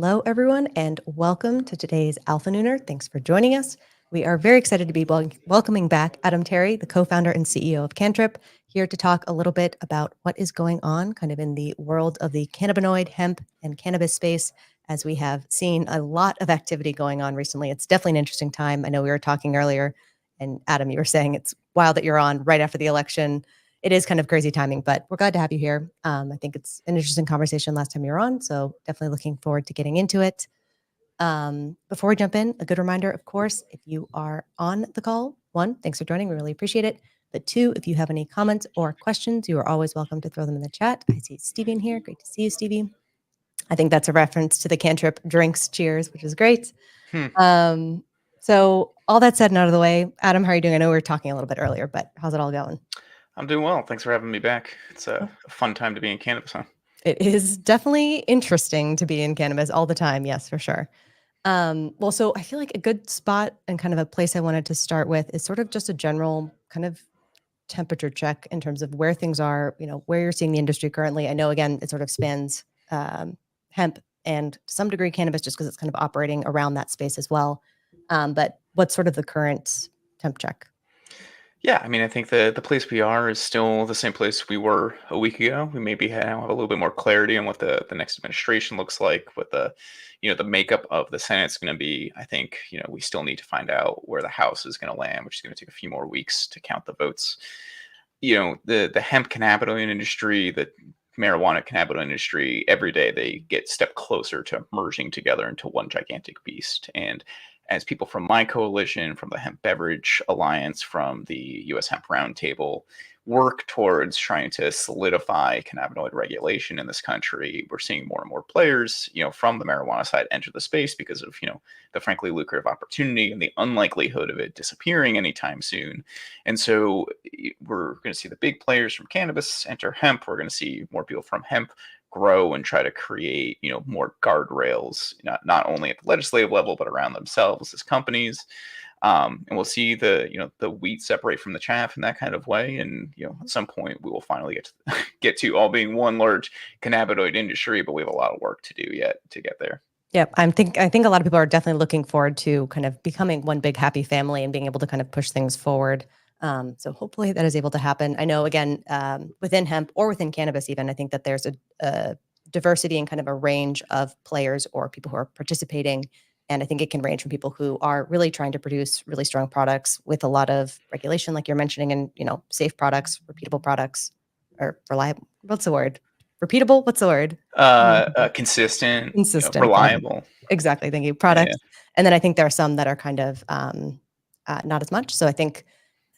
Hello, everyone, and welcome to today's AlphaNooner. Thanks for joining us. We are very excited to be welcoming back Adam Terry, the co-founder and CEO of Cantrip, here to talk a little bit about what is going on kind of in the world of the cannabinoid, hemp, and cannabis space, as we have seen a lot of activity going on recently. It's definitely an interesting time. I know we were talking earlier, and Adam, you were saying it's wild that you're on right after the election. It is kind of crazy timing, but we're glad to have you here. I think it's an interesting conversation last time you were on, so definitely looking forward to getting into it. Before we jump in, a good reminder, of course, if you are on the call, one, thanks for joining. We really appreciate it. But two, if you have any comments or questions, you are always welcome to throw them in the chat. I see Stevie in here. Great to see you, Stevie. I think that's a reference to the Cantrip drinks cheers, which is great. So all that said and out of the way, Adam, how are you doing? I know we were talking a little bit earlier, but how's it all going? I'm doing well. Thanks for having me back. It's a fun time to be in cannabis, huh? It is definitely interesting to be in cannabis all the time. Yes, for sure. Well, so I feel like a good spot and kind of a place I wanted to start with is sort of just a general kind of temperature check in terms of where things are, where you're seeing the industry currently. I know, again, it sort of spans hemp and to some degree cannabis just because it's kind of operating around that space as well. But what's sort of the current temp check? Yeah, I mean, I think the place we are is still the same place we were a week ago. We maybe have a little bit more clarity on what the next administration looks like, what the makeup of the Senate's going to be. I think, we still need to find out where the House is going to land, which is going to take a few more weeks to count the votes. The hemp cannabinoid industry, the marijuana cannabinoid industry, every day they get step closer to merging together into one gigantic beast. And as people from my coalition, from the Hemp Beverage Alliance, from the U.S. Hemp Roundtable, work towards trying to solidify cannabinoid regulation in this country, we're seeing more and more players, from the marijuana side enter the space because of, the frankly lucrative opportunity and the unlikelihood of it disappearing anytime soon. And so we're going to see the big players from cannabis enter hemp. We're going to see more people from hemp grow and try to create, more guardrails, not only at the legislative level, but around themselves as companies. And we'll see the wheat separate from the chaff in that kind of way. And, at some point we will finally get to all being one large cannabinoid industry, but we have a lot of work to do yet to get there. Yeah, I think a lot of people are definitely looking forward to kind of becoming one big happy family and being able to kind of push things forward. So hopefully that is able to happen. I know, again, within hemp or within cannabis even, I think that there's a diversity and kind of a range of players or people who are participating. And I think it can range from people who are really trying to produce really strong products with a lot of regulation, like you're mentioning, and, safe products, repeatable products, or reliable. What's the word? Repeatable? What's the word? Consistent, Consistent. reliable. Exactly. Thank you. Products. Yeah. And then I think there are some that are kind of not as much. So I think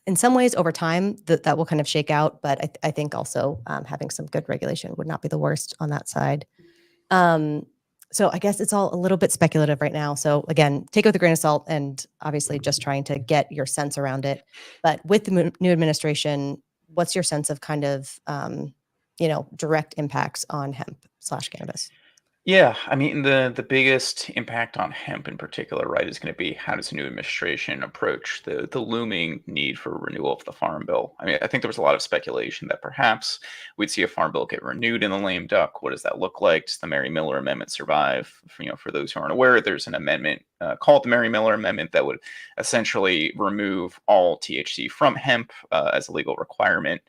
in some ways over time that will kind of shake out. But I think also having some good regulation would not be the worst on that side. So I guess it's all a little bit speculative right now. So again, take it with a grain of salt and obviously just trying to get your sense around it. But with the new administration, what's your sense of kind of, direct impacts on hemp/cannabis? Yeah, I mean the biggest impact on hemp in particular, right, is going to be how does the new administration approach the looming need for renewal of the Farm Bill. I mean, I think there was a lot of speculation that perhaps we'd see a Farm Bill get renewed in the lame duck. What does that look like? Does the Mary Miller Amendment survive? For those who aren't aware, there's an amendment called the Mary Miller Amendment that would essentially remove all THC from hemp as a legal requirement.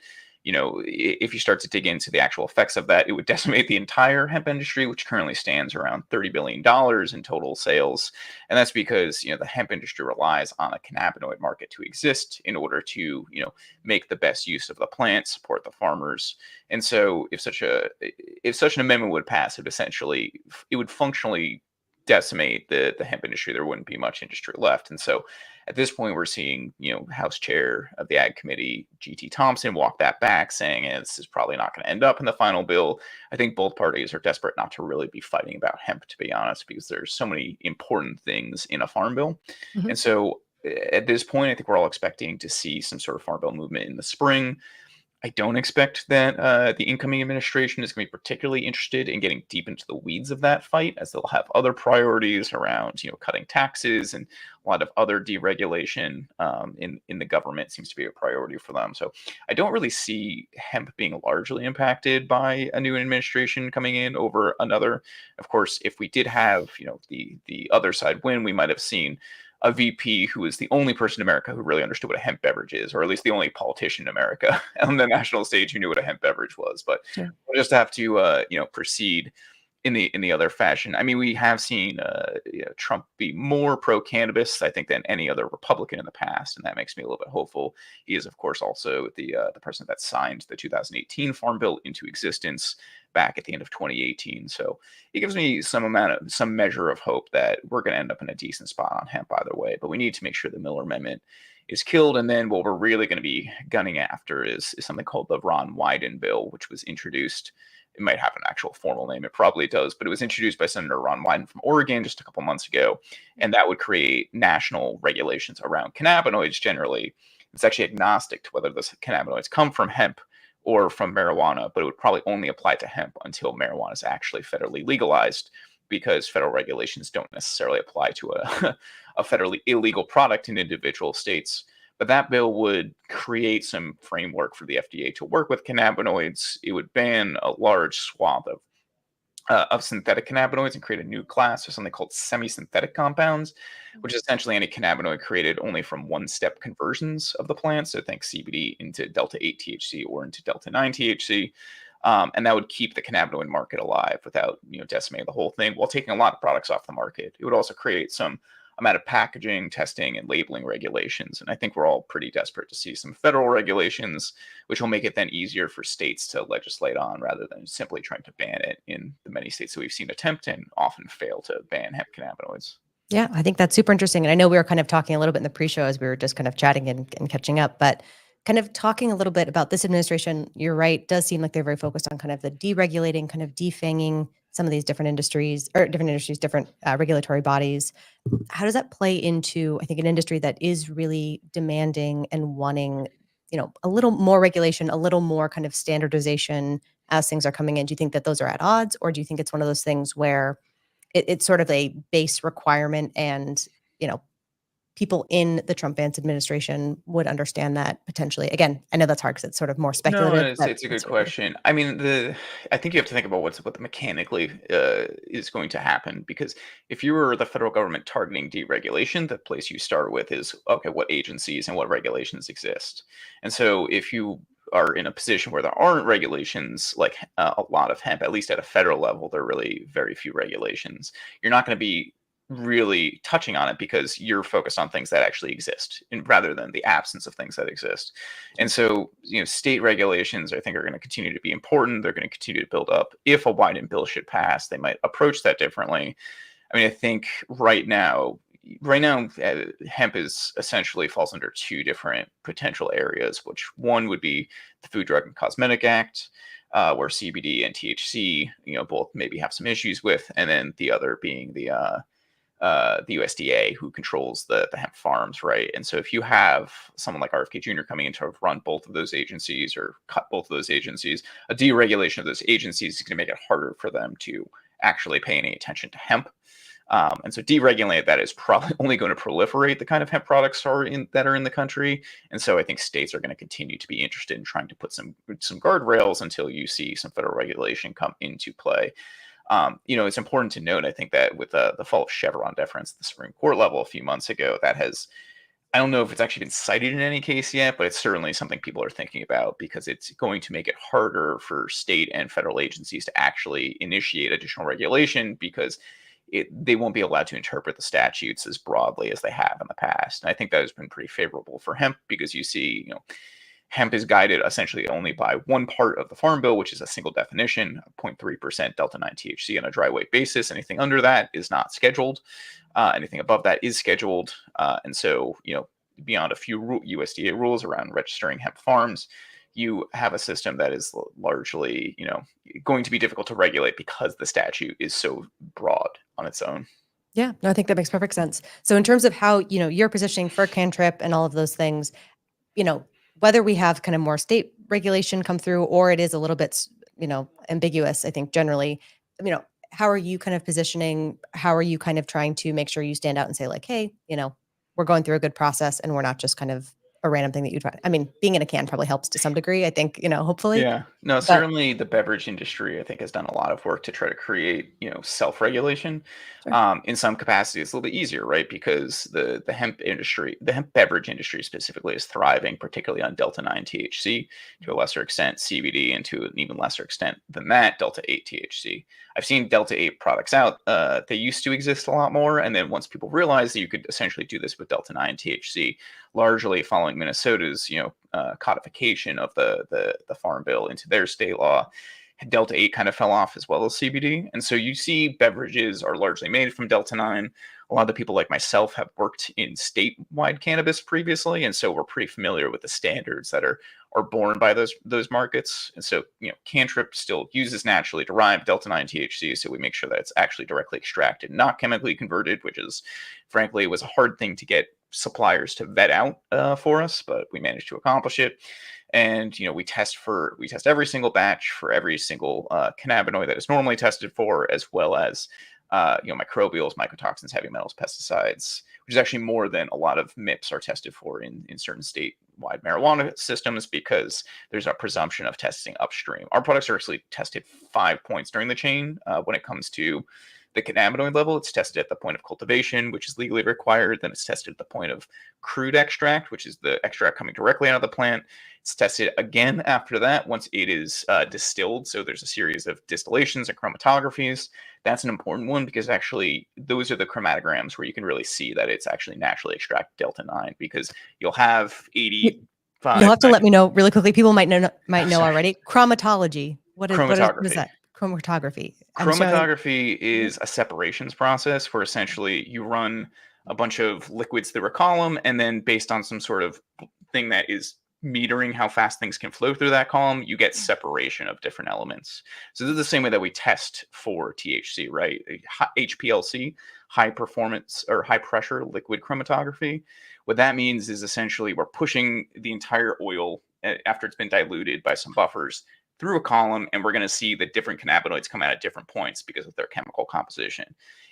If you start to dig into the actual effects of that, it would decimate the entire hemp industry, which currently stands around $30 billion in total sales. And that's because, the hemp industry relies on a cannabinoid market to exist in order to, make the best use of the plant, support the farmers. And so if such an amendment would pass, it would functionally decimate the hemp industry. There wouldn't be much industry left. And so at this point, we're seeing, House Chair of the Ag Committee, G.T. Thompson, walk that back, saying this is probably not going to end up in the final bill. I think both parties are desperate not to really be fighting about hemp, to be honest, because there's so many important things in a farm bill. Mm-hmm. And so at this point, I think we're all expecting to see some sort of farm bill movement in the spring. I don't expect that the incoming administration is going to be particularly interested in getting deep into the weeds of that fight, as they'll have other priorities around, cutting taxes and a lot of other deregulation in the government seems to be a priority for them. So I don't really see hemp being largely impacted by a new administration coming in over another. Of course, if we did have the other side win, we might have seen a VP who is the only person in America who really understood what a hemp beverage is, or at least the only politician in America on the national stage who knew what a hemp beverage was. But Sure. we'll just have to, proceed in the other fashion. I mean, we have seen Trump be more pro cannabis, I think, than any other Republican in the past, and that makes me a little bit hopeful. He is, of course, also the president that signed the 2018 Farm Bill into existence back at the end of 2018. So it gives me some measure of hope that we're going to end up in a decent spot on hemp either way. But we need to make sure the Miller Amendment is killed, and then what we're really going to be gunning after is something called the Ron Wyden bill, which was introduced. It might have an actual formal name. It probably does, but it was introduced by Senator Ron Wyden from Oregon just a couple months ago, and that would create national regulations around cannabinoids generally. It's actually agnostic to whether those cannabinoids come from hemp or from marijuana, but it would probably only apply to hemp until marijuana is actually federally legalized, because federal regulations don't necessarily apply to a federally illegal product in individual states. But that bill would create some framework for the FDA to work with cannabinoids. It would ban a large swath of synthetic cannabinoids and create a new class or something called semi-synthetic compounds, which is essentially any cannabinoid created only from one-step conversions of the plant. So think CBD into delta 8 THC or into delta 9 THC. And that would keep the cannabinoid market alive without decimating the whole thing while taking a lot of products off the market. It would also create some amount of packaging, testing, and labeling regulations. And I think we're all pretty desperate to see some federal regulations, which will make it then easier for states to legislate on rather than simply trying to ban it in the many states that we've seen attempt and often fail to ban hemp cannabinoids. Yeah, I think that's super interesting. And I know we were kind of talking a little bit in the pre-show as we were just kind of chatting and catching up, but kind of talking a little bit about this administration, you're right, does seem like they're very focused on kind of the deregulating, kind of defanging some of these different industries, different regulatory bodies. How does that play into, I think, an industry that is really demanding and wanting, a little more regulation, a little more kind of standardization as things are coming in? Do you think that those are at odds, or do you think it's one of those things where it's sort of a base requirement and, people in the Trump-Vance administration would understand that potentially? Again, I know that's hard because it's sort of more No, speculative, but it's a good what's your view? question. I mean, I think you have to think about what mechanically is going to happen, because if you were the federal government targeting deregulation, the place you start with is, okay, what agencies and what regulations exist. And so if you are in a position where there aren't regulations, like a lot of hemp, at least at a federal level, there are really very few regulations. You're not going to be really touching on it because you're focused on things that actually exist, rather than the absence of things that exist. And so, state regulations, I think, are going to continue to be important. They're going to continue to build up. If a Biden bill should pass, they might approach that differently. I mean, I think right now, hemp is essentially falls under two different potential areas, which one would be the Food, Drug, and Cosmetic Act, where CBD and THC, both maybe have some issues with, and then the other being the USDA, who controls the hemp farms, right? And so if you have someone like RFK Jr. coming in to run both of those agencies or cut both of those agencies, a deregulation of those agencies is going to make it harder for them to actually pay any attention to hemp. And so deregulating that is probably only going to proliferate the kind of hemp products that are in the country. And so I think states are going to continue to be interested in trying to put some guardrails until you see some federal regulation come into play. It's important to note, I think, that with the fall of Chevron deference at the Supreme Court level a few months ago, that has, I don't know if it's actually been cited in any case yet, but it's certainly something people are thinking about, because it's going to make it harder for state and federal agencies to actually initiate additional regulation, because they won't be allowed to interpret the statutes as broadly as they have in the past. And I think that has been pretty favorable for hemp, because you see, hemp is guided essentially only by one part of the Farm Bill, which is a single definition, 0.3% delta 9 THC on a dry weight basis. Anything under that is not scheduled. Anything above that is scheduled. And so, beyond a few USDA rules around registering hemp farms, you have a system that is largely, going to be difficult to regulate because the statute is so broad on its own. Yeah, no, I think that makes perfect sense. So in terms of how, you're positioning for Cantrip and all of those things, you know, whether we have kind of more state regulation come through or it is a little bit, ambiguous, I think generally, how are you kind of positioning? How are you kind of trying to make sure you stand out and say like, hey, we're going through a good process and we're not just kind of a random thing that you try. I mean, being in a can probably helps to some degree, I think, hopefully, Yeah. No, but certainly the beverage industry, I think, has done a lot of work to try to create, self-regulation. sure. In some capacity, it's a little bit easier, right? Because the hemp industry, the hemp beverage industry specifically, is thriving, particularly on Delta 9 THC, to a lesser extent CBD, and to an even lesser extent than that, Delta 8 THC. I've seen Delta 8 products out. They used to exist a lot more. And then once people realized that you could essentially do this with Delta 9 THC, largely following Minnesota's, codification of the Farm Bill into their state law, Delta 8 kind of fell off as well as CBD. And so you see beverages are largely made from Delta 9. A lot of the people like myself have worked in statewide cannabis previously. And so we're pretty familiar with the standards that are borne by those markets. And so, Cantrip still uses naturally derived Delta 9 THC. So we make sure that it's actually directly extracted, not chemically converted, which is frankly was a hard thing to get suppliers to vet out for us, but we managed to accomplish it. And we test every single batch for every single cannabinoid that is normally tested for, as well as microbials, mycotoxins, heavy metals, pesticides, which is actually more than a lot of MIPS are tested for in certain statewide marijuana systems, because there's a presumption of testing upstream. Our products are actually tested 5 points during the chain when it comes to the cannabinoid level. It's tested at the point of cultivation, which is legally required. Then it's tested at the point of crude extract, which is the extract coming directly out of the plant. It's tested again after that once it is distilled. So there's a series of distillations and chromatographies. That's an important one because actually those are the chromatograms where you can really see that it's actually naturally extracted Delta 9, because you'll have You- 85, You'll have to 90. let me know really quickly. People might Oh, know sorry. already. Chromatology. What is Chromatography. that? Chromatography. I'm showing. Chromatography is a separations process where essentially you run a bunch of liquids through a column, and then based on some sort of thing that is metering how fast things can flow through that column, you get separation of different elements. So this is the same way that we test for THC, right? HPLC, high performance or high pressure liquid chromatography. What that means is essentially we're pushing the entire oil after it's been diluted by some buffers through a column, and we're going to see the different cannabinoids come out at different points because of their chemical composition.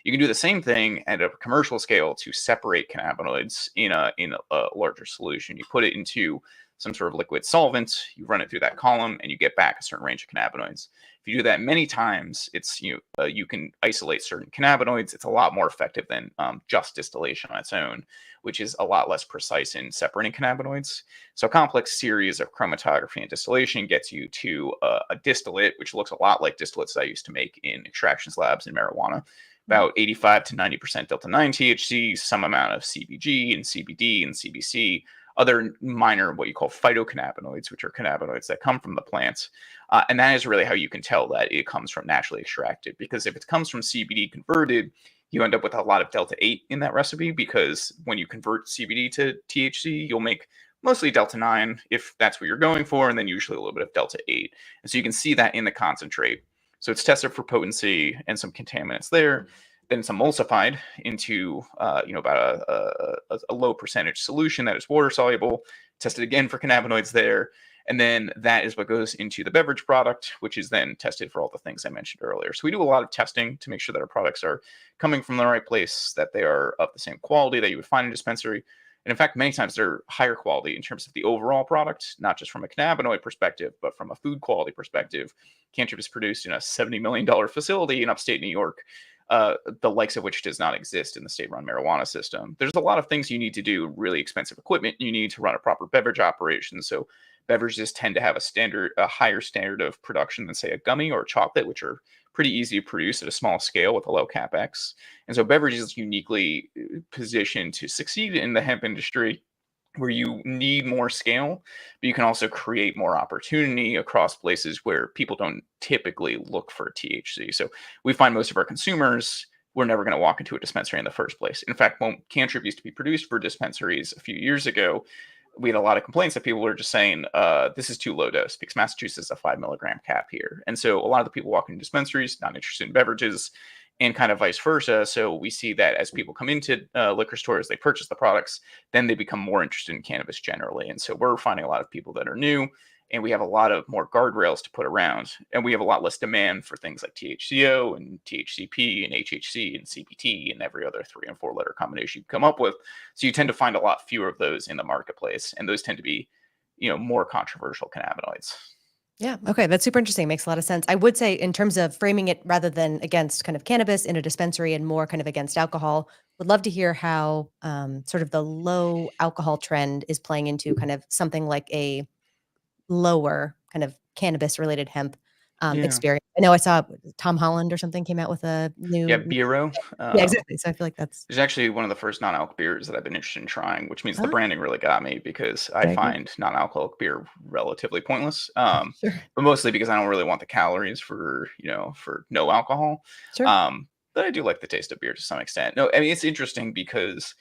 You can do the same thing at a commercial scale to separate cannabinoids in a larger solution. You put it into some sort of liquid solvent, you run it through that column, and you get back a certain range of cannabinoids. If you do that many times, you can isolate certain cannabinoids. It's a lot more effective than just distillation on its own, which is a lot less precise in separating cannabinoids. So a complex series of chromatography and distillation gets you to a distillate, which looks a lot like distillates I used to make in extractions labs in marijuana. About 85 to 90% Delta 9 THC, some amount of CBG and CBD and CBC, other minor what you call phytocannabinoids, which are cannabinoids that come from the plants. And that is really how you can tell that it comes from naturally extracted. Because if it comes from CBD converted, you end up with a lot of Delta 8 in that recipe, because when you convert CBD to THC, you'll make mostly Delta 9 if that's what you're going for, and then usually a little bit of Delta 8. And so you can see that in the concentrate. So it's tested for potency and some contaminants there. Then it's emulsified into about a low percentage solution that is water soluble. Tested again for cannabinoids there. And then that is what goes into the beverage product, which is then tested for all the things I mentioned earlier. So we do a lot of testing to make sure that our products are coming from the right place, that they are of the same quality that you would find in a dispensary. And in fact, many times they're higher quality in terms of the overall product, not just from a cannabinoid perspective, but from a food quality perspective. Cantrip is produced in a $70 million facility in upstate New York, the likes of which does not exist in the state-run marijuana system. There's a lot of things you need to do, really expensive equipment you need to run a proper beverage operation. So beverages tend to have a higher standard of production than, say, a gummy or a chocolate, which are pretty easy to produce at a small scale with a low capex. And so beverages uniquely positioned to succeed in the hemp industry, where you need more scale, but you can also create more opportunity across places where people don't typically look for THC. So we find most of our consumers were never going to walk into a dispensary in the first place. In fact, when Cantrip used to be produced for dispensaries a few years ago, we had a lot of complaints that people were just saying, this is too low dose, because Massachusetts has a 5 milligram cap here. And so a lot of the people walking in dispensaries, not interested in beverages. and kind of vice versa. So we see that as people come into liquor stores, they purchase the products, then they become more interested in cannabis generally. And so we're finding a lot of people that are new, and we have a lot of more guardrails to put around, and we have a lot less demand for things like THCO and THCP and HHC and CPT and every other 3 and 4 letter combination you come up with. So you tend to find a lot fewer of those in the marketplace, and those tend to be, more controversial cannabinoids. Yeah. Okay. That's super interesting. Makes a lot of sense. I would say, in terms of framing it rather than against kind of cannabis in a dispensary and more kind of against alcohol, would love to hear how sort of the low alcohol trend is playing into kind of something like a lower kind of cannabis related hemp Yeah. experience. I know I saw Tom Holland or something came out with a Yeah, new. Bureau. Yeah, exactly. So I feel like that's Is actually one of the first non-alc beers that I've been interested in trying, which means the ah, branding really got me because I very good. find non-alcoholic beer relatively pointless. Sure. But mostly because I don't really want the calories for no alcohol. Sure. But I do like the taste of beer to some extent. No, I mean it's interesting because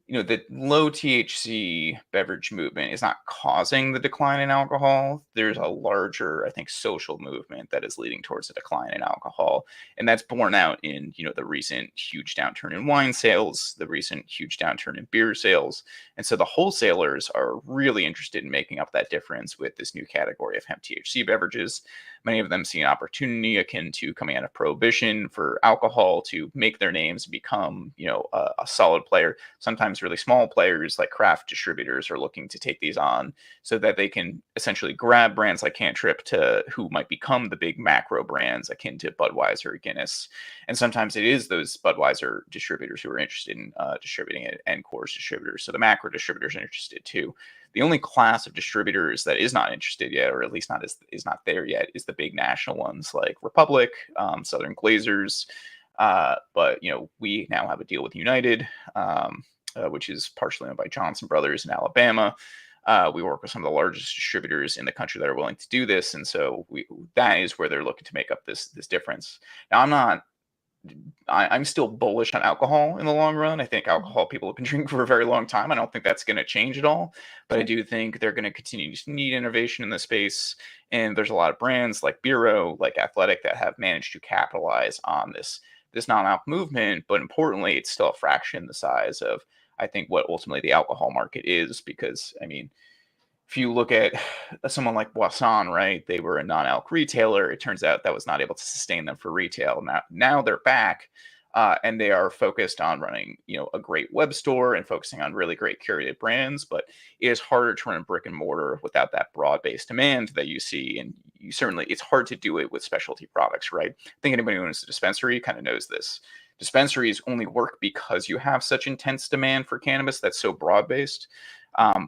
the low THC beverage movement is not causing the decline in alcohol. There's a larger, I think, social movement that is leading towards a decline in alcohol. And that's borne out in, the recent huge downturn in wine sales, the recent huge downturn in beer sales. And so the wholesalers are really interested in making up that difference with this new category of hemp THC beverages. Many of them see an opportunity akin to coming out of prohibition for alcohol to make their names and become, a solid player. Sometimes really small players like craft distributors are looking to take these on so that they can essentially grab brands like Cantrip to who might become the big macro brands akin to Budweiser or Guinness. And sometimes it is those Budweiser distributors who are interested in distributing it, and Coors distributors. So the macro distributors are interested too. The only class of distributors that is not interested yet, or at least not is not there yet, is the big national ones like Republic, Southern Glazers. But we now have a deal with United, which is partially owned by Johnson Brothers in Alabama. We work with some of the largest distributors in the country that are willing to do this, and so that is where they're looking to make up this difference. Now, I'm still bullish on alcohol in the long run. I think Mhm. alcohol people have been drinking for a very long time. I don't think that's going to change at all, but I Sure. do think they're going to continue to need innovation in the space. And there's a lot of brands like Bureau, like Athletic, that have managed to capitalize on this non-alc movement. But importantly, it's still a fraction the size of, I think, what ultimately the alcohol market is. Because I mean, if you look at someone like Boisson, right? They were a non-alc retailer. It turns out that was not able to sustain them for retail. Now they're back, and they are focused on running, a great web store and focusing on really great curated brands. But it is harder to run brick and mortar without that broad-based demand that you see, and it's hard to do it with specialty products, right? I think anybody who owns a dispensary kind of knows this. Dispensaries only work because you have such intense demand for cannabis that's so broad-based.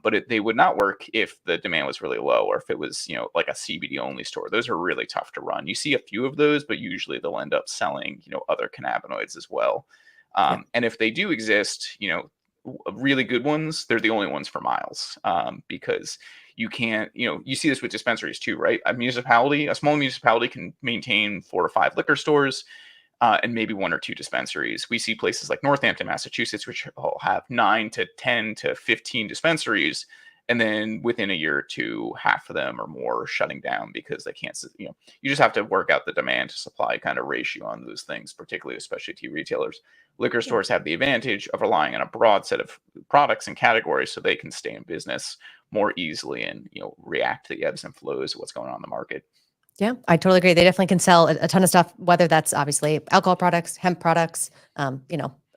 But they would not work if the demand was really low, or if it was, like a CBD only store. Those are really tough to run. You see a few of those, but usually they'll end up selling, other cannabinoids as well. Yeah. And if they do exist, really good ones, they're the only ones for miles, because you can't, you see this with dispensaries too, right? A small municipality can maintain 4 to 5 liquor stores, and maybe 1 or 2 dispensaries. We see places like Northampton, Massachusetts, which will have 9 to 10 to 15 dispensaries, and then within a year or two, half of them or more shutting down because they can't. You just have to work out the demand to supply kind of ratio on those things, particularly with specialty retailers. Liquor Yeah. stores have the advantage of relying on a broad set of products and categories, so they can stay in business more easily and react to the ebbs and flows of what's going on in the market. Yeah, I totally agree. They definitely can sell a ton of stuff, whether that's obviously alcohol products, hemp products,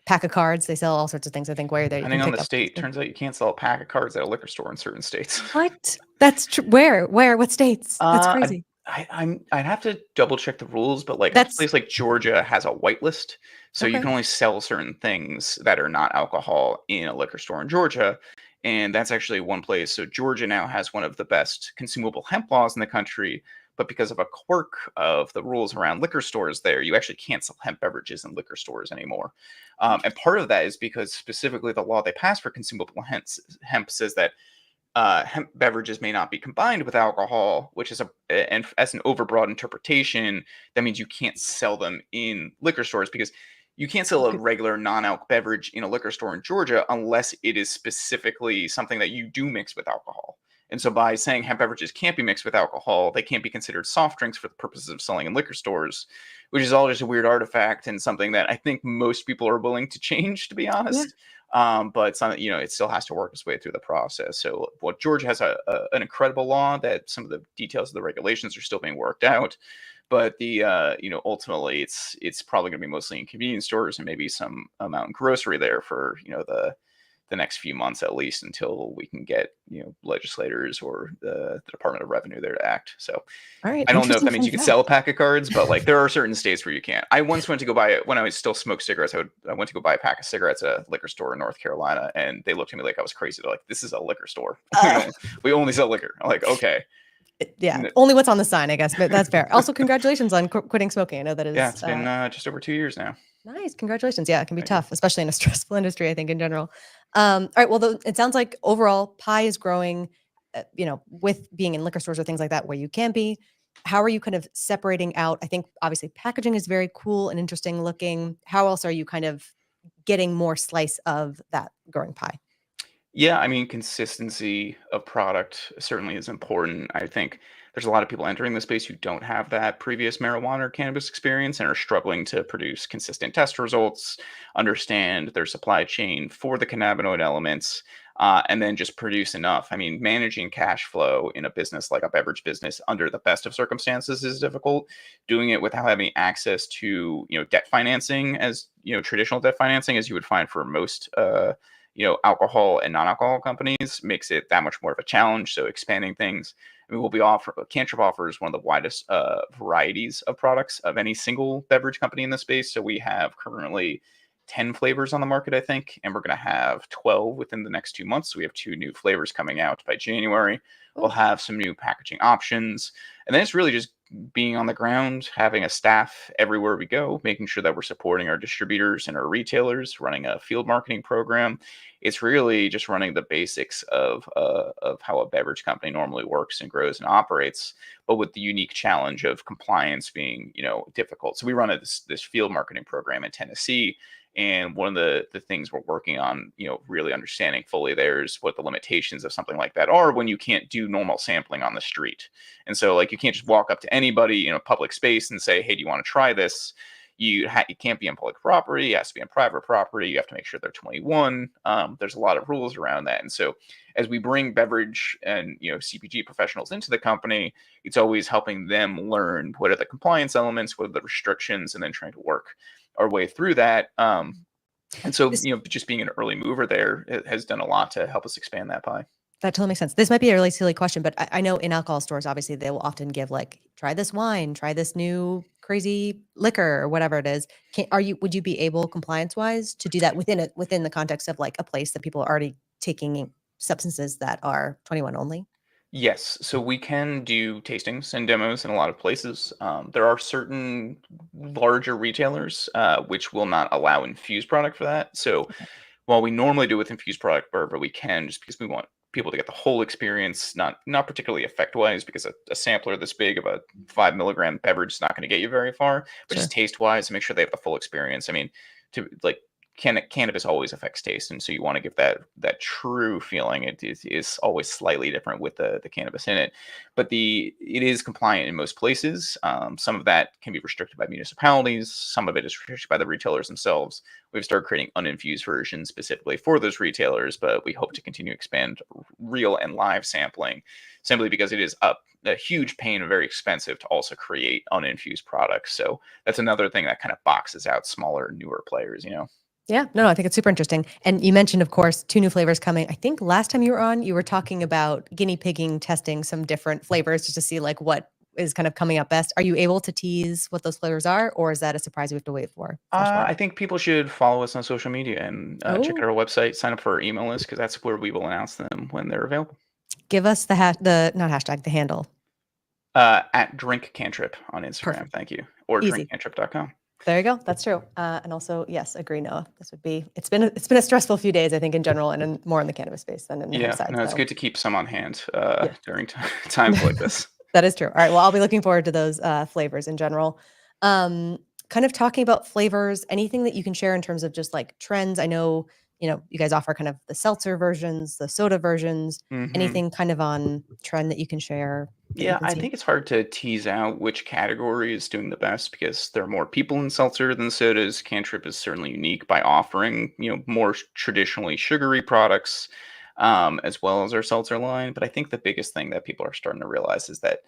pack of cards. They sell all sorts of things, I think, where you Depending can on pick the up. state, turns out you can't sell a pack of cards at a liquor store in certain states. What? That's true. Where? What states? That's Uh, I, crazy. I'd have to double check the rules, but like a That's place like Georgia has a whitelist, so you okay. can only sell certain things that are not alcohol in a liquor store in Georgia, and that's actually one place. So Georgia now has one of the best consumable hemp laws in the country, but because of a quirk of the rules around liquor stores, there you actually can't sell hemp beverages in liquor stores anymore. And Interesting. part of that is because specifically the law they passed for consumable hemp says that hemp beverages may not be combined with alcohol, which is and as an overbroad interpretation, that means you can't sell them in liquor stores because you can't sell a Good. regular non-alc beverage in a liquor store in Georgia unless it is specifically something that you do mix with alcohol. And so by saying hemp beverages can't be mixed with alcohol, they can't be considered soft drinks for the purposes of selling in liquor stores, which is all just a weird artifact and something that I think most people are willing to change, to be Yeah. honest. But some, it still has to work its way through the process. So, what Georgia has an incredible law that some of the details of the regulations are still being worked out. But ultimately, it's probably going to be mostly in convenience stores and maybe some amount in grocery there for the next few months at least until we can get legislators or the Department of Revenue there to act. So All right. I don't know if Interesting that means fun you could sell a fact. pack of cards, but like there are certain states where you can't. I once went to go buy it when I was still smoked cigarettes. I went to go buy a pack of cigarettes at a liquor store in North Carolina, and they looked at me like I was crazy. They're like, "This is a liquor store. we Uh, don't we only sell liquor." I'm like, okay, yeah. Only what's on the sign, I guess, but that's fair. Also, congratulations on quitting smoking. I know that yeah, is it's been just over 2 years now. nice. Congratulations. Yeah, it can be Thank you. tough, especially in a stressful industry, I think, in general. All right. Well, it sounds like overall pie is growing, with being in liquor stores or things like that where you can be. How are you kind of separating out? I think obviously packaging is very cool and interesting looking. How else are you kind of getting more slice of that growing pie? Yeah, I mean, consistency of product certainly is important. I think there's a lot of people entering the space who don't have that previous marijuana or cannabis experience and are struggling to produce consistent test results, understand their supply chain for the cannabinoid elements, and then just produce enough. I mean, managing cash flow in a business like a beverage business under the best of circumstances is difficult. Doing it without having access to, debt financing as, traditional debt financing as you would find for most alcohol and non-alcohol companies makes it that much more of a challenge. So expanding things. I mean, Cantrip offers one of the widest varieties of products of any single beverage company in the space. So we have currently 10 flavors on the market, I think, and we're going to have 12 within the next 2 months. So we have two new flavors coming out by January. We'll Cool. have some new packaging options. And then it's really just being on the ground, having a staff everywhere we go, making sure that we're supporting our distributors and our retailers, running a field marketing program. It's really just running the basics of how a beverage company normally works and grows and operates, but with the unique challenge of compliance being difficult. So we run this field marketing program in Tennessee. And one of the things we're working on, really understanding fully there is what the limitations of something like that are when you can't do normal sampling on the street. And so, like, you can't just walk up to anybody in a public space and say, "Hey, do you want to try this?" You can't be on public property. It has to be on private property. You have to make sure they're 21. There's a lot of rules around that. And so, as we bring beverage and CPG professionals into the company, it's always helping them learn what are the compliance elements, what are the restrictions, and then trying to work our way through that. And so, This just being an early mover there it has done a lot to help us expand that pie. That totally makes sense. This might be a really silly question, but I know in alcohol stores, obviously, they will often give like, try this wine, try this new crazy liquor or whatever it is. Would you be able compliance wise to do that within the context of like a place that people are already taking substances that are 21 only? Yes, so we can do tastings and demos in a lot of places. There are certain larger retailers which will not allow infused product for that. So Okay, while we normally do with infused product wherever we can, just because we want people to get the whole experience, not particularly effect wise, because a sampler this big of a 5 milligram beverage is not going to get you very far, but just sure. taste wise, make sure they have the full experience. I mean, to like cannabis always affects taste, and so you want to give that true feeling. It is always slightly different with the cannabis in it, but it is compliant in most places. Some of that can be restricted by municipalities. Some of it is restricted by the retailers themselves. We've started creating uninfused versions specifically for those retailers, but we hope to continue to expand real and live sampling, simply because it is a huge pain and very expensive to also create uninfused products. So that's another thing that kind of boxes out smaller, newer players. Yeah, no, I think it's super interesting. And you mentioned, of course, two new flavors coming. I think last time you were on, you were talking about guinea pigging, testing some different flavors just to see like what is kind of coming up best. Are you able to tease what those flavors are, or is that a surprise we have to wait for /wait? I think people should follow us on social media and check out Oh, our website, sign up for our email list because that's where we will announce them when they're available. give us the not hashtag, the handle. At Drink Cantrip on Instagram, Perfect. thank you, or Easy. drinkcantrip.com. There you go. That's true. And also, yes, agree, Noah. It's been a stressful few days, I think, in general, and more in the cannabis space than in the hemp Yeah, side. no, it's So good to keep some on hand yeah, during times like this. that is true. All right. Well, I'll be looking forward to those flavors in general. Um, Kind of talking about flavors, anything that you can share in terms of just like trends. I know, you guys offer kind of the seltzer versions, the soda versions, Hmm. anything kind of on trend that you can share that you Yeah, can I see? think it's hard to tease out which category is doing the best because there are more people in seltzer than sodas. Cantrip is certainly unique by offering, more traditionally sugary products, as well as our seltzer line. But I think the biggest thing that people are starting to realize is that,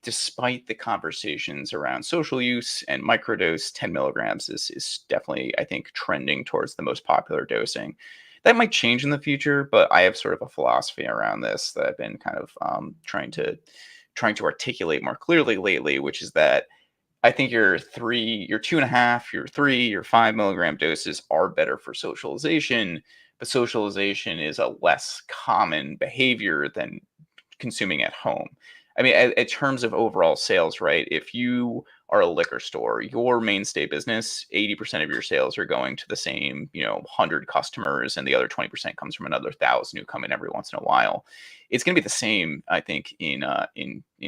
despite the conversations around social use and microdose, 10 milligrams is definitely, I think, trending towards the most popular dosing. That might change in the future, but I have sort of a philosophy around this that I've been kind of trying to articulate more clearly lately, which is that I think your 2.5, your 3, your 5 milligram doses are better for socialization, but socialization is a less common behavior than consuming at home. I mean, in terms of overall sales, right? If you are a liquor store, your mainstay business, 80% of your sales are going to the same, 100 customers, and the other 20% comes from another 1,000 who come in every once in a while. It's going to be the same, I think, in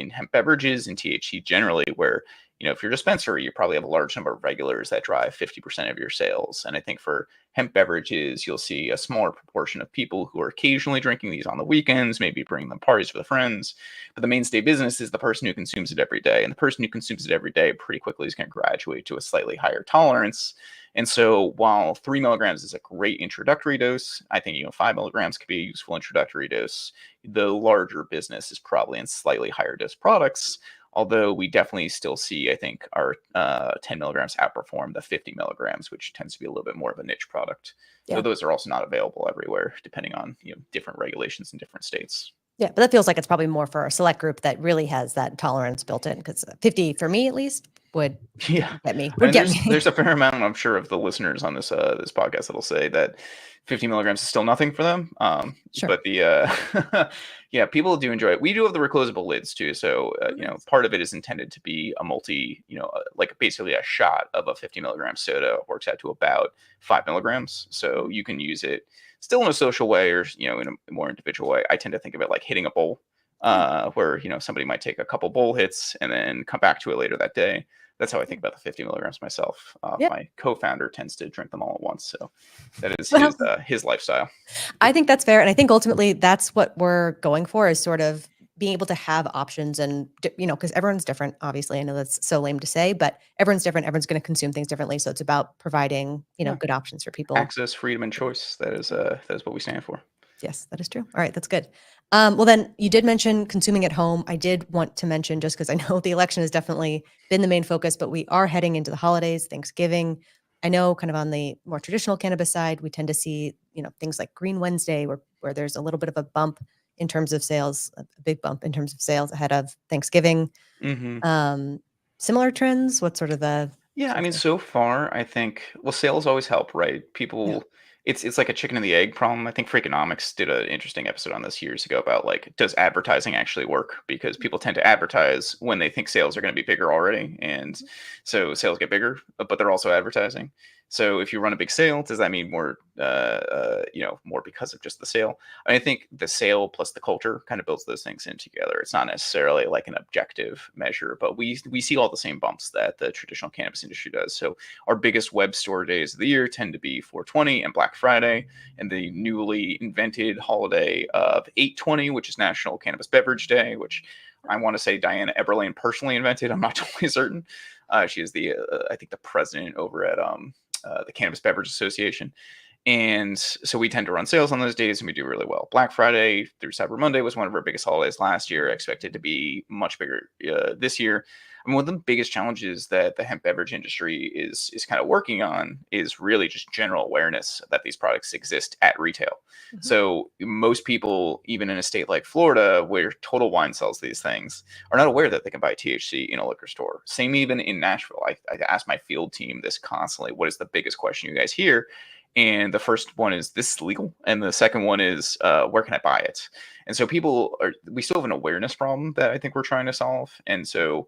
hemp beverages and THC generally, where if you're a dispensary, you probably have a large number of regulars that drive 50% of your sales. And I think for hemp beverages, you'll see a smaller proportion of people who are occasionally drinking these on the weekends, maybe bringing them parties for the friends. But the mainstay business is the person who consumes it every day. And the person who consumes it every day pretty quickly is going to graduate to a slightly higher tolerance. And so while 3 milligrams is a great introductory dose, I think 5 milligrams could be a useful introductory dose. The larger business is probably in slightly higher dose products. Although we definitely still see, I think, our 10 milligrams outperform the 50 milligrams, which tends to be a little bit more of a niche product. Though Yeah. those are also not available everywhere, depending on different regulations in different states. Yeah, but that feels like it's probably more for a select group that really has that tolerance built in, because 50 for me at least would Yeah, get me. I Would mean, get there's me. a fair amount, I'm sure, of the listeners on this podcast that'll say that 50 milligrams is still nothing for them. Sure. But the yeah, people do enjoy it. We do have the reclosable lids too, so Oh, nice. part of it is intended to be a multi, like basically a shot of a 50 milligram soda works out to about 5 milligrams. So you can use it still in a social way or in a more individual way. I tend to think of it like hitting a bowl, Yeah. where somebody might take a couple bowl hits and then come back to it later that day. That's how I think about the 50 milligrams myself. Yeah. My co-founder tends to drink them all at once, so that is his Well, his lifestyle. I think that's fair, and I think ultimately that's what we're going for, is sort of being able to have options, and because everyone's different. Obviously, I know that's so lame to say, but everyone's different. Everyone's going to consume things differently, so it's about providing Yeah, good options for people. access, freedom, and choice. That is what we stand for. Yes, that is true. All right, that's good. Well, then you did mention consuming at home. I did want to mention, just because I know the election has definitely been the main focus, but we are heading into the holidays, Thanksgiving. I know kind of on the more traditional cannabis side, we tend to see, things like Green Wednesday, where there's a little bit of a bump in terms of sales, a big bump in terms of sales ahead of Thanksgiving. Hmm. Um, Similar trends? What's sort of the Yeah, I mean, sense there? so far, I think sales always help, right? Yeah. People, it's like a chicken and the egg problem. I think Freakonomics did an interesting episode on this years ago about like, does advertising actually work? Because people tend to advertise when they think sales are going to be bigger already, and so sales get bigger, but they're also advertising. So if you run a big sale, does that mean more, more because of just the sale? I think the sale plus the culture kind of builds those things in together. It's not necessarily like an objective measure, but we see all the same bumps that the traditional cannabis industry does. So our biggest web store days of the year tend to be 420 and Black Friday, and the newly invented holiday of 820, which is National Cannabis Beverage Day, which I want to say Diana Eberlein personally invented. I'm not totally certain. She is I think the president over at the Cannabis Beverage Association. And so we tend to run sales on those days and we do really well. Black Friday through Cyber Monday was one of our biggest holidays last year, expected to be much bigger this year. I mean, one of the biggest challenges that the hemp beverage industry is kind of working on is really just general awareness that these products exist at retail. Mhm. So most people, even in a state like Florida, where Total Wine sells these things, are not aware that they can buy THC in a liquor store. Same even in Nashville. I ask my field team this constantly. What is the biggest question you guys hear? And the first one is, this is legal, and the second one is, where can I buy it? And so we still have an awareness problem that I think we're trying to solve. And so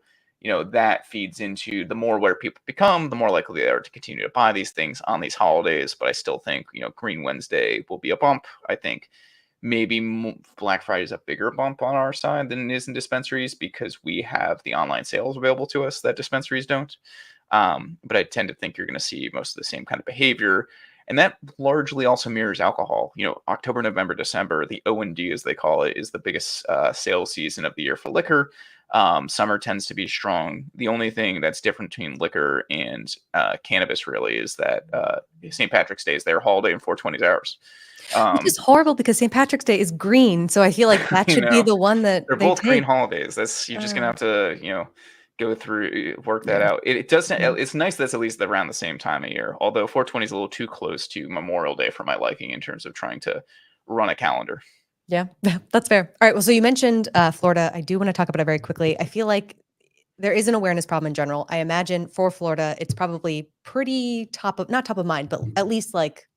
that feeds into, the more aware people become, the more likely they are to continue to buy these things on these holidays. But I still think Green Wednesday will be a bump. I think maybe Black Friday is a bigger bump on our side than it is in dispensaries, because we have the online sales available to us that dispensaries don't. But I tend to think you're going to see most of the same kind of behavior. And that largely also mirrors alcohol. October, November, December, the O&D, as they call it, is the biggest sales season of the year for liquor. Summer tends to be strong. The only thing that's different between liquor and cannabis really is that St. Patrick's Day is their holiday and 420 is ours. Which is horrible because St. Patrick's Day is green, so I feel like that you should be know, the one that they're they both green take. holidays. That's You're just gonna have to, go through work that Yeah. out. It doesn't. Mhm. It's nice that's at least around the same time of year. Although 420 is a little too close to Memorial Day for my liking in terms of trying to run a calendar. Yeah, that's fair. All right, well, so you mentioned, Florida. I do wanna talk about it very quickly. I feel like there is an awareness problem in general. I imagine for Florida, it's probably pretty not top of mind, but at least, like,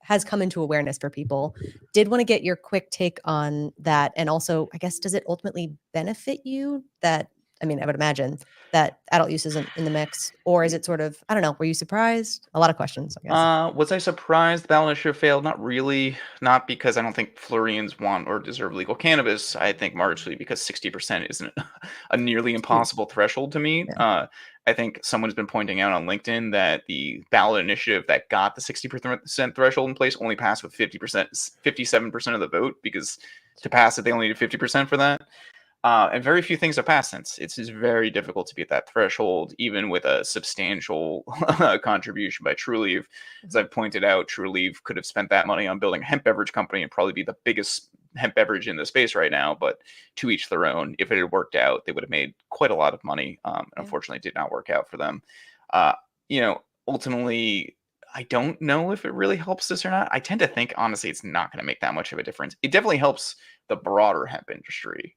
has come into awareness for people. Did wanna get your quick take on that, and also, I guess, does it ultimately benefit you that I mean, I would imagine that adult use isn't in the mix, or is it sort of I don't know, were you surprised? A lot of questions, I guess. Was I surprised the ballot issue failed? Not really. Not because I don't think Floridians want or deserve legal cannabis. I think largely because 60% isn't a nearly It's huge. impossible threshold to meet. Yeah. I think someone's been pointing out on LinkedIn that the ballot initiative that got the 60% threshold in place only passed with 50%, 57% of the vote, because to pass it, they only needed 50% for that. And very few things have passed since. It's just very difficult to beat that threshold, even with a substantial contribution by Trulieve. As Mhm. I've pointed out, Trulieve could have spent that money on building a hemp beverage company and probably be the biggest hemp beverage in the space right now. But to each their own. If it had worked out, they would have made quite a lot of money. And Yeah. unfortunately, it did not work out for them. Uh, Ultimately, I don't know if it really helps this or not. I tend to think, honestly, it's not going to make that much of a difference. It definitely helps the broader hemp industry.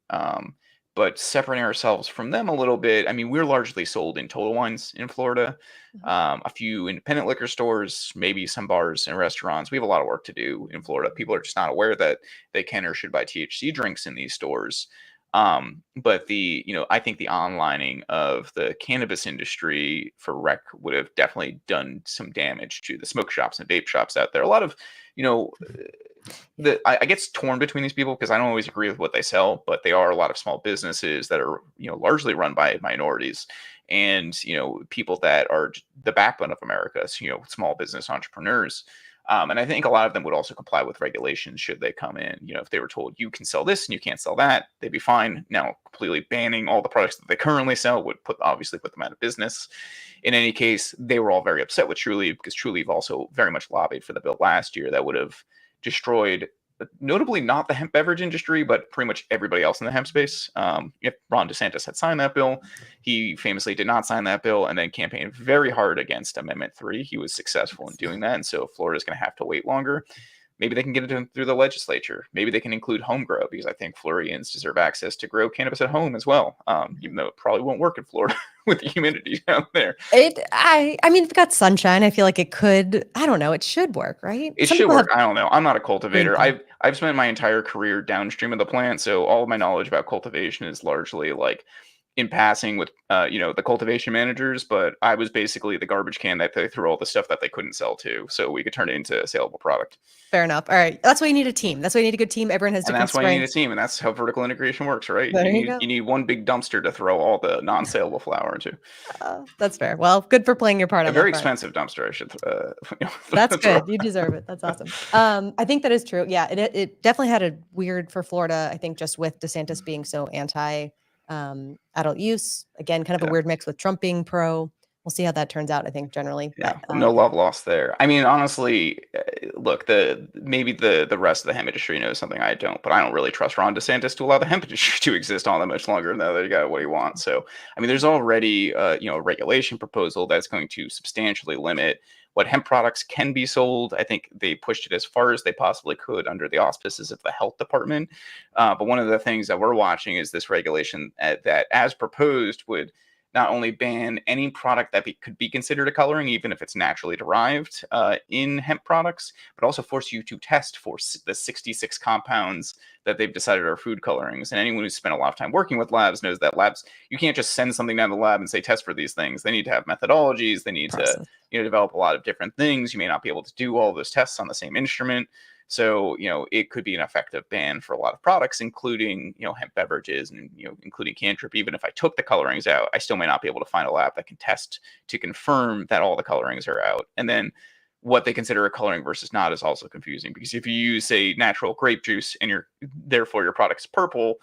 But separating ourselves from them a little bit, I mean, we're largely sold in Total Wines in Florida, Mhm. a few independent liquor stores, maybe some bars and restaurants. We have a lot of work to do in Florida. People are just not aware that they can or should buy THC drinks in these stores. But I think the onlining of the cannabis industry for rec would have definitely done some damage to the smoke shops and vape shops out there. A lot of, you know, Yeah. I get torn between these people because I don't always agree with what they sell, but they are a lot of small businesses that are, largely run by minorities, and people that are the backbone of America. So, small business entrepreneurs. And I think a lot of them would also comply with regulations should they come in. If they were told you can sell this and you can't sell that, they'd be fine. Now, completely banning all the products that they currently sell would obviously put them out of business. In any case, they were all very upset with Trulieve because Trulieve also very much lobbied for the bill last year that would have destroyed, notably not the hemp beverage industry, but pretty much everybody else in the hemp space. If Ron DeSantis had signed that bill, he famously did not sign that bill and then campaigned very hard against Amendment 3. He was successful in doing that. And so Florida's going to have to wait longer. Maybe they can get it through the legislature. Maybe they can include home grow, because I think Floridians deserve access to grow cannabis at home as well, even though it probably won't work in Florida with the humidity down there. I mean, if it got sunshine, I feel like it could I don't know, it should work, right? It Some should people have work. I don't know. I'm not a green cultivator. thumb. I've spent my entire career downstream of the plant, so all of my knowledge about cultivation is largely like in passing with the cultivation managers. But I was basically the garbage can that they threw all the stuff that they couldn't sell to, so we could turn it into a saleable product. Fair enough. All right. That's why you need a team. That's why you need a good team. Everyone has And different that's why you need a strengths. team, and that's how vertical integration works, right? There You you need go. you need one big dumpster to throw all the non-saleable flower into. That's fair. Well, good for playing your part A on very that front. expensive dumpster, I should That's throw. good. You deserve it. That's awesome. I think that is true. Yeah, it definitely had a weird for Florida. I think just with DeSantis being so anti adult use, again, kind of a Yeah. weird mix with Trump being pro. We'll see how that turns out. I think generally, Yeah, but no love lost there. I mean, honestly, look, maybe the rest of the hemp industry knows something I don't, but I don't really trust Ron DeSantis to allow the hemp industry to exist all that much longer now that he got what he wants. So, I mean, there's already a regulation proposal that's going to substantially limit what hemp products can be sold. I think they pushed it as far as they possibly could under the auspices of the health department. But one of the things that we're watching is this regulation that, as proposed, would not only ban any product that could be considered a coloring, even if it's naturally derived in hemp products, but also force you to test for the 66 compounds that they've decided are food colorings. And anyone who's spent a lot of time working with labs knows that labs, you can't just send something down the lab and say test for these things. They need to have methodologies. They need to process. develop a lot of different things. You may not be able to do all those tests on the same instrument. So, it could be an effective ban for a lot of products, including, hemp beverages and, including cantrip. Even if I took the colorings out, I still may not be able to find a lab that can test to confirm that all the colorings are out. And then what they consider a coloring versus not is also confusing, because if you use, say, natural grape juice and therefore your product's purple,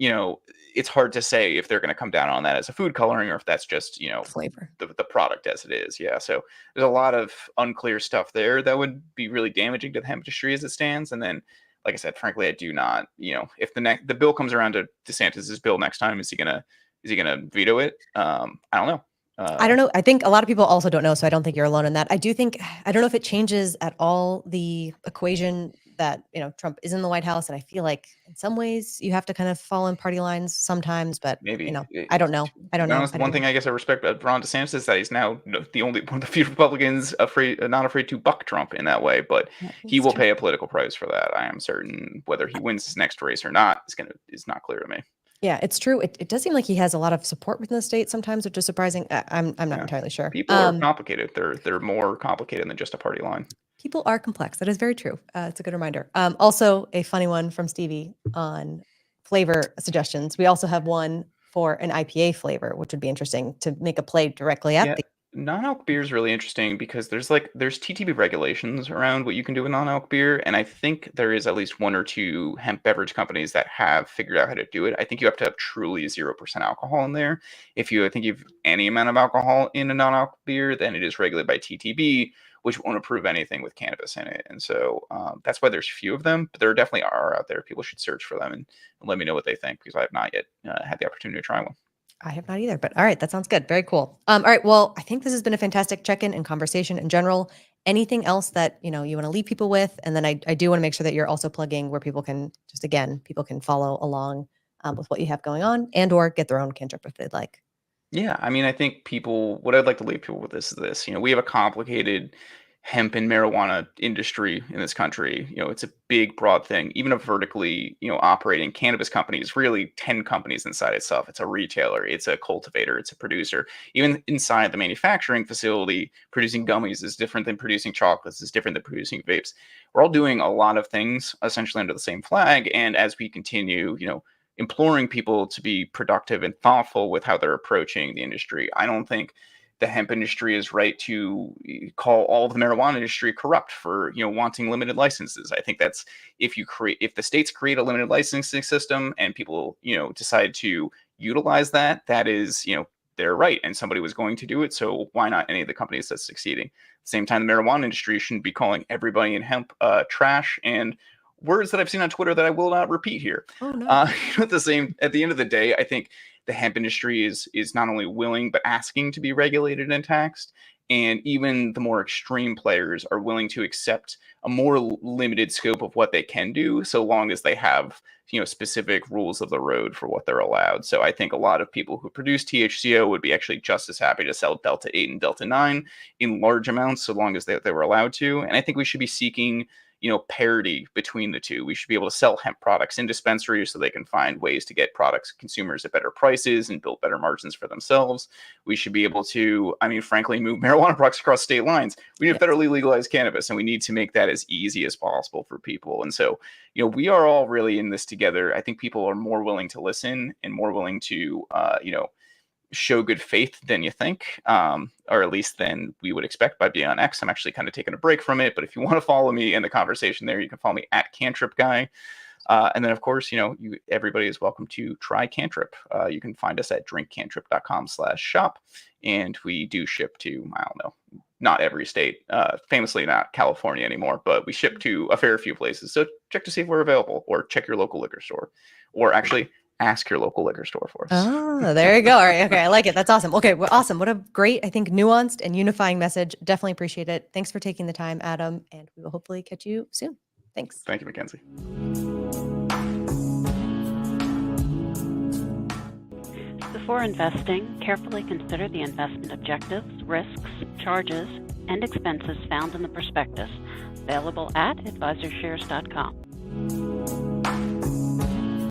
it's hard to say if they're going to come down on that as a food coloring or if that's just, Flavor. the product as it is. Yeah. So there's a lot of unclear stuff there that would be really damaging to the hemp industry as it stands. And then, like I said, frankly, I do not, if the bill comes around to DeSantis's bill next time, is he gonna veto it? I don't know. I don't know. I think a lot of people also don't know, so I don't think you're alone in that. I don't know if it changes at all the equation that, Trump is in the White House, and I feel like in some ways you have to kind of fall in party lines sometimes, but Maybe. I don't know. I To don't be know. honest, the one thing I guess I respect about Ron DeSantis is that he's now the only one of the few Republicans not afraid to buck Trump in that way. But he It's will true. pay a political price for that. I am certain. Whether he wins his next race or not is not clear to me. Yeah, it's true. It does seem like he has a lot of support within the state sometimes, which is surprising. I'm not Yeah. entirely sure. People are complicated. They're more complicated than just a party line. People are complex. That is very true. It's a good reminder. Also, a funny one from Stevie on flavor suggestions. We also have one for an IPA flavor, which would be interesting to make a play directly at Yeah, the. non-alc beer is really interesting because there's TTB regulations around what you can do with non-alc beer, and I think there is at least one or two hemp beverage companies that have figured out how to do it. I think you have to have truly 0% alcohol in there. I think you've any amount of alcohol in a non-alc beer, then it is regulated by TTB, which won't approve anything with cannabis in it. And so that's why there's few of them, but there definitely are out there. People should search for them and let me know what they think, because I have not yet had the opportunity to try one. I have not either, but all right, that sounds good. Very cool. All right, well, I think this has been a fantastic check-in and conversation in general. Anything else that you want to leave people with? And then I do want to make sure that you're also plugging where people can people can follow along with what you have going on and or get their own cantrip if they'd like. Yeah, I mean, I think what I'd like to leave people with is this. We have a complicated hemp and marijuana industry in this country. It's a big, broad thing. Even a vertically, operating cannabis company is really 10 companies inside itself. It's a retailer, it's a cultivator, it's a producer. Even inside the manufacturing facility, producing gummies is different than producing chocolates, is different than producing vapes. We're all doing a lot of things essentially under the same flag. And as we continue, imploring people to be productive and thoughtful with how they're approaching the industry, I don't think the hemp industry is right to call all of the marijuana industry corrupt for wanting limited licenses. I think that's if the states create a limited licensing system and people decide to utilize that, that is they're right, and somebody was going to do it, so why not any of the companies that's succeeding? At the same time, the marijuana industry shouldn't be calling everybody in hemp trash and words that I've seen on Twitter that I will not repeat here. Oh no. At the end of the day, I think the hemp industry is not only willing but asking to be regulated and taxed, and even the more extreme players are willing to accept a more limited scope of what they can do, so long as they have specific rules of the road for what they're allowed. So I think a lot of people who produce THCO would be actually just as happy to sell Delta 8 and Delta 9 in large amounts, so long as they were allowed to. And I think we should be seeking parity between the two. We should be able to sell hemp products in dispensaries so they can find ways to get consumers at better prices and build better margins for themselves. We should be able to, frankly, move marijuana products across state lines. We need to federally legalize cannabis, and we need to make that as easy as possible for people. And so, we are all really in this together. I think people are more willing to listen and more willing to, show good faith than you think, or at least than we would expect by being on X. I'm actually kind of taking a break from it, but if you want to follow me in the conversation there, you can follow me at Cantrip Guy. And then, of course, everybody is welcome to try Cantrip. You can find us at drinkcantrip.com/shop, and we do ship to, I don't know, not every state, famously not California anymore, but we ship to a fair few places. So check to see if we're available, or check your local liquor store, or actually ask your local liquor store for us. Oh, there you go. All right. Okay. I like it. That's awesome. Okay. Well, awesome. What a great, I think, nuanced and unifying message. Definitely appreciate it. Thanks for taking the time, Adam. And we will hopefully catch you soon. Thanks. Thank you, Mackenzie. Before investing, carefully consider the investment objectives, risks, charges, and expenses found in the prospectus, available at AdvisorShares.com.